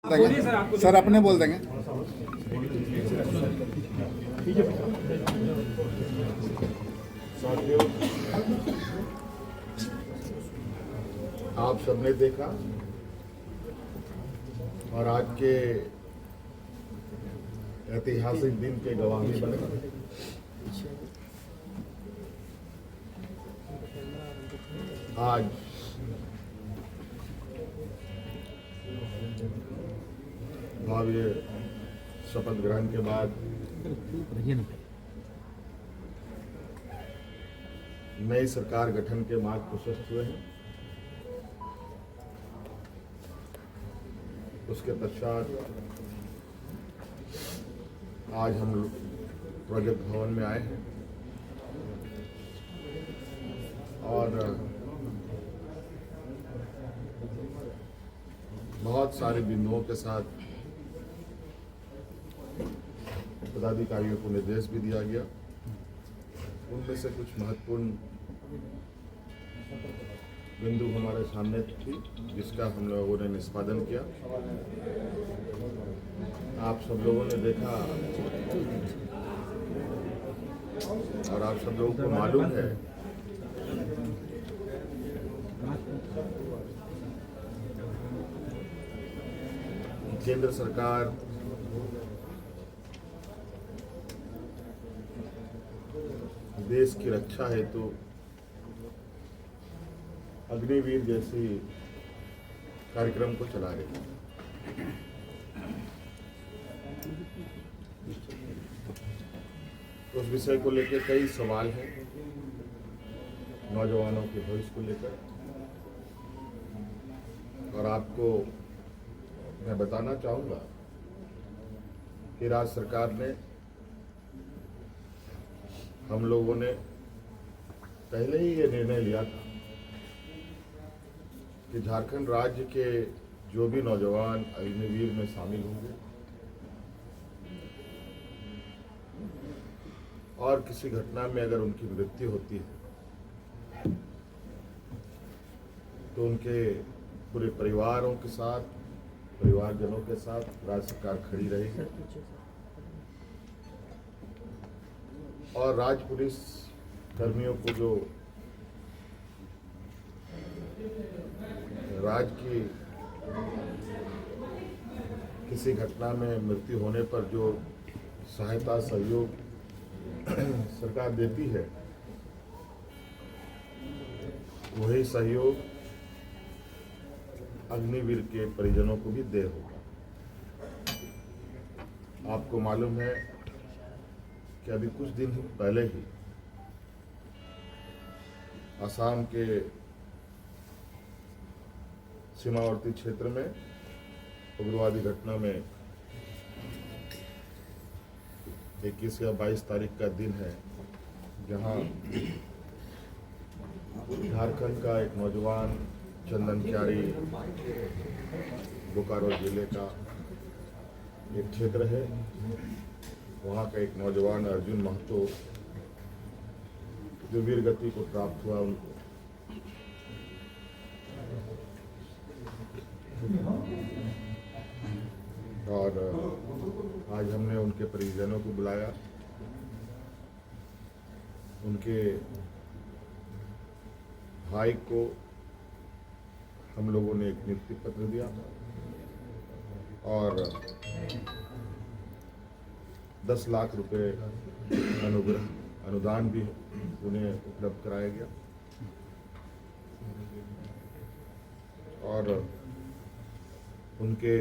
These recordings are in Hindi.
देंगे सर, अपने बोल देंगे। साथियों, आप सबने देखा और आज के ऐतिहासिक दिन के गवाह भी बने। आज भव्य शपथ ग्रहण के बाद नई सरकार गठन के मार्ग प्रशस्त हुए हैं। उसके पश्चात आज हम लोग प्रोजेक्ट भवन में आए हैं और बहुत सारे बिंदुओं के साथ पदाधिकारियों को निर्देश भी दिया गया। उनमें से कुछ महत्वपूर्ण बिंदु हमारे सामने थी, जिसका हम लोगों ने निष्पादन किया। आप सब लोगों ने देखा और आप सब लोगों को मालूम है केंद्र सरकार देश की रक्षा हेतु अग्निवीर जैसी कार्यक्रम को चला रही है। उस विषय को लेकर कई सवाल हैं, नौजवानों के भविष्य को लेकर, और आपको मैं बताना चाहूँगा कि राज्य सरकार ने, हम लोगों ने पहले ही ये निर्णय लिया था कि झारखंड राज्य के जो भी नौजवान अग्निवीर में शामिल होंगे और किसी घटना में अगर उनकी मृत्यु होती है तो उनके पूरे परिवारों के साथ, परिवारजनों के साथ राज्य सरकार खड़ी रहेगी और राज्य पुलिस कर्मियों को जो राज्य की किसी घटना में मृत्यु होने पर जो सहायता सहयोग सरकार देती है, वही सहयोग अग्निवीर के परिजनों को भी दे होगा। आपको मालूम है कि अभी कुछ दिन पहले ही असम के सीमावर्ती क्षेत्र में उग्रवादी घटना में 21 या 22 तारीख का दिन है, जहां झारखंड का एक नौजवान चंदन क्यारी, बोकारो जिले का एक क्षेत्र है, वहाँ का एक नौजवान अर्जुन महतो जो वीर गति को प्राप्त हुआ, उनको और आज हमने उनके परिजनों को बुलाया। उनके भाई को हम लोगों ने एक नियुक्ति पत्र दिया और 10 लाख रुपए अनुदान भी उन्हें उपलब्ध कराया गया और उनके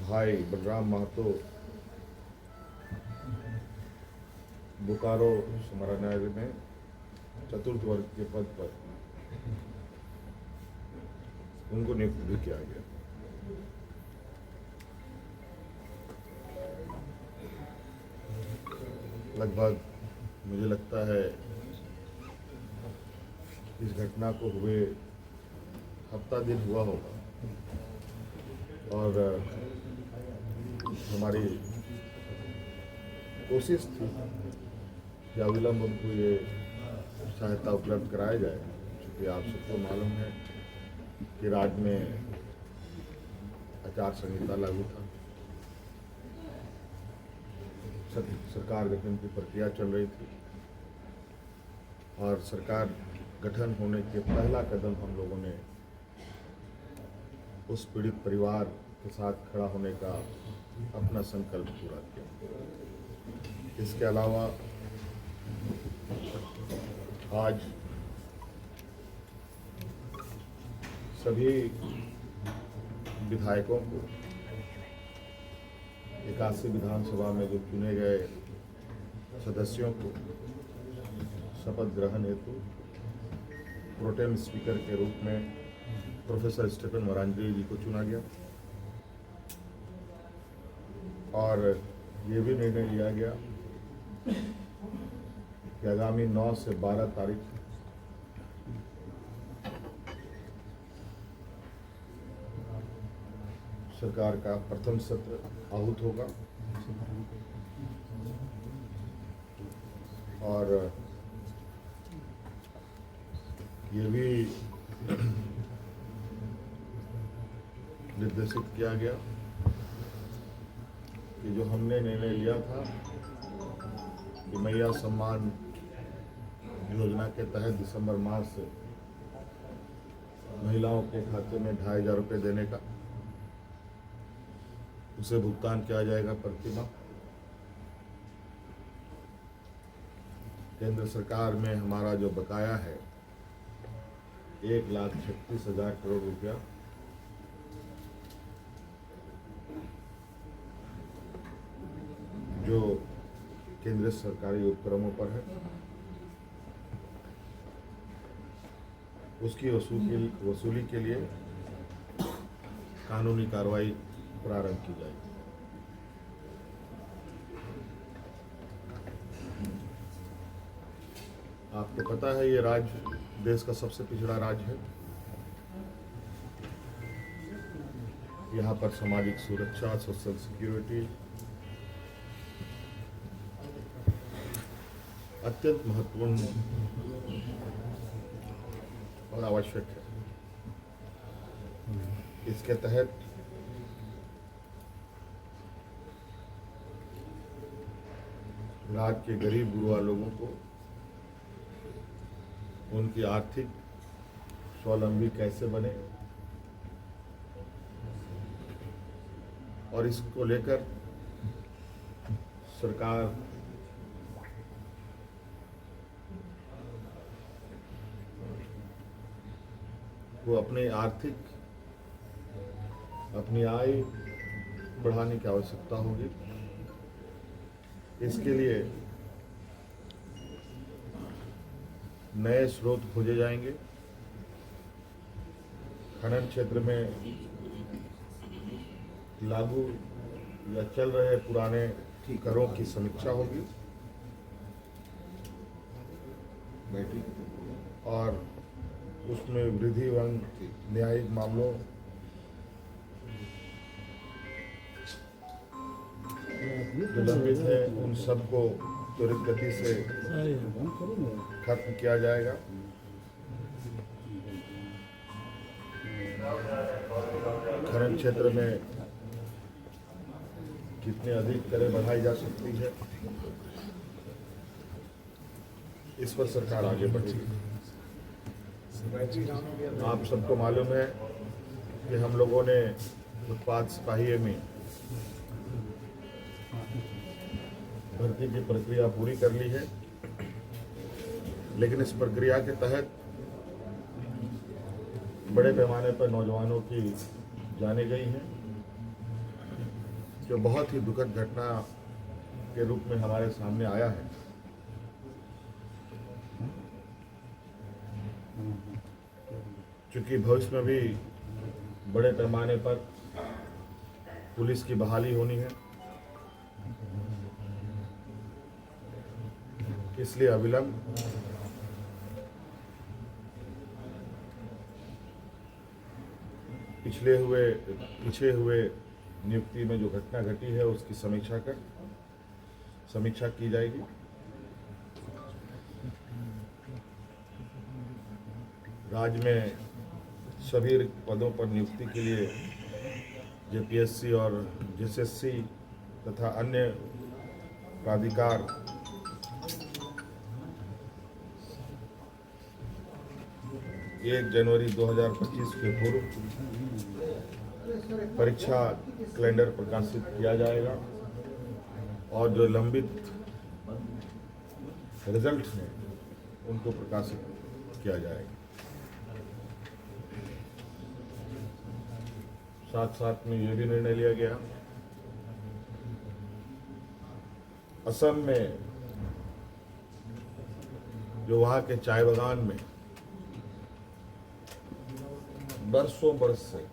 भाई बलराम महतो बोकारो समाहरणालय में चतुर्थ वर्ग के पद पर उनको नियुक्त भी किया गया। लगभग मुझे लगता है इस घटना को हुए हफ्ता दिन हुआ होगा और हमारी कोशिश थी कि अविलंब उनको ये सहायता उपलब्ध कराया जाए, क्योंकि आप सबको मालूम है कि राज्य में आचार संहिता लागू था। सरकार गठन की प्रक्रिया चल रही थी और सरकार गठन होने के पहला कदम हम लोगों ने उस पीड़ित परिवार के साथ खड़ा होने का अपना संकल्प पूरा किया। इसके अलावा आज सभी विधायकों को 81 विधानसभा में जो चुने गए सदस्यों को शपथ ग्रहण हेतु प्रोटेम स्पीकर के रूप में प्रोफेसर स्टीफन मरांडी जी को चुना गया और ये भी निर्णय लिया गया कि आगामी 9 से 12 तारीख सरकार का प्रथम सत्र आहूत होगा और ये भी निर्देशित किया गया कि जो हमने निर्णय लिया था कि मैया सम्मान योजना के तहत दिसंबर माह से महिलाओं के खाते में 2,500 रुपये देने का, उसे भुगतान किया जाएगा प्रति माह। केंद्र सरकार में हमारा जो बकाया है 1,36,000 करोड़ रुपया, जो केंद्रीय सरकारी उपक्रमों पर है, उसकी वसूली के लिए कानूनी कार्रवाई प्रारंभ की जाएगी। आपको पता है ये राज्य देश का सबसे पिछड़ा राज्य है। यहाँ पर सामाजिक सुरक्षा, सोशल सिक्योरिटी अत्यंत महत्वपूर्ण और आवश्यक है। इसके तहत राज्य के गरीब गुरबा लोगों को उनकी आर्थिक स्वावलंबी कैसे बने और इसको लेकर सरकार को अपने अपनी आय बढ़ाने की आवश्यकता होगी। इसके लिए नए स्रोत खोजे जाएंगे। खनन क्षेत्र में लागू या चल रहे पुराने करों की समीक्षा होगी और उसमें वृद्धि एवं न्यायिक मामलों जो लंबित है उन सबको त्वरित गति से खत्म किया जाएगा। खनन क्षेत्र में कितने अधिक करें बढ़ाई जा सकती है, इस पर सरकार आगे बढ़ेगी। आप सबको मालूम है कि हम लोगों ने उत्पाद सिपाही में भर्ती की प्रक्रिया पूरी कर ली है, लेकिन इस प्रक्रिया के तहत बड़े पैमाने पर नौजवानों की जाने गई हैं, जो बहुत ही दुखद घटना के रूप में हमारे सामने आया है। क्योंकि भविष्य में भी बड़े पैमाने पर पुलिस की बहाली होनी है, इसलिए अविलंब पीछे हुए नियुक्ति में जो घटना घटी है उसकी समीक्षा की जाएगी। राज्य में सभी पदों पर नियुक्ति के लिए जेपीएससी और जेएसएससी तथा अन्य प्राधिकार 1 जनवरी 2025 के पूर्व परीक्षा कैलेंडर प्रकाशित किया जाएगा और जो लंबित रिजल्ट हैं उनको प्रकाशित किया जाएगा। साथ साथ में ये भी निर्णय लिया गया, असम में जो वहाँ के चाय बागान में बरसों बरस से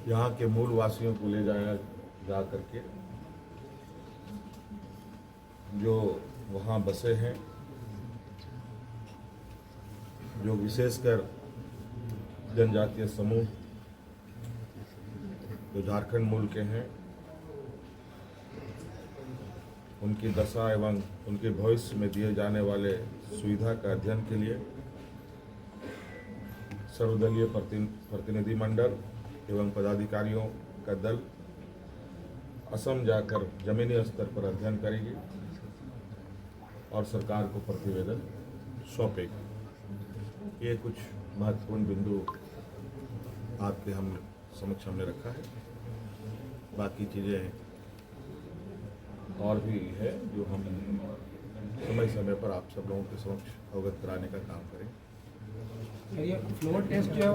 यहाँ के मूल वासियों को ले जाया जा करके जो वहाँ बसे हैं, जो विशेषकर जनजातीय समूह जो झारखंड मूल के हैं, उनकी दशा एवं उनके भविष्य में दिए जाने वाले सुविधा का अध्ययन के लिए सर्वदलीय प्रतिनिधिमंडल एवं पदाधिकारियों का दल असम जाकर जमीनी स्तर पर अध्ययन करेगी और सरकार को प्रतिवेदन सौंपेगी। ये कुछ महत्वपूर्ण बिंदु आपके हम समक्ष हमने रखा है। बाकी चीज़ें और भी है जो हम समय समय पर आप सब लोगों के समक्ष अवगत कराने का काम करें। ये फ्लोर टेस्ट जो है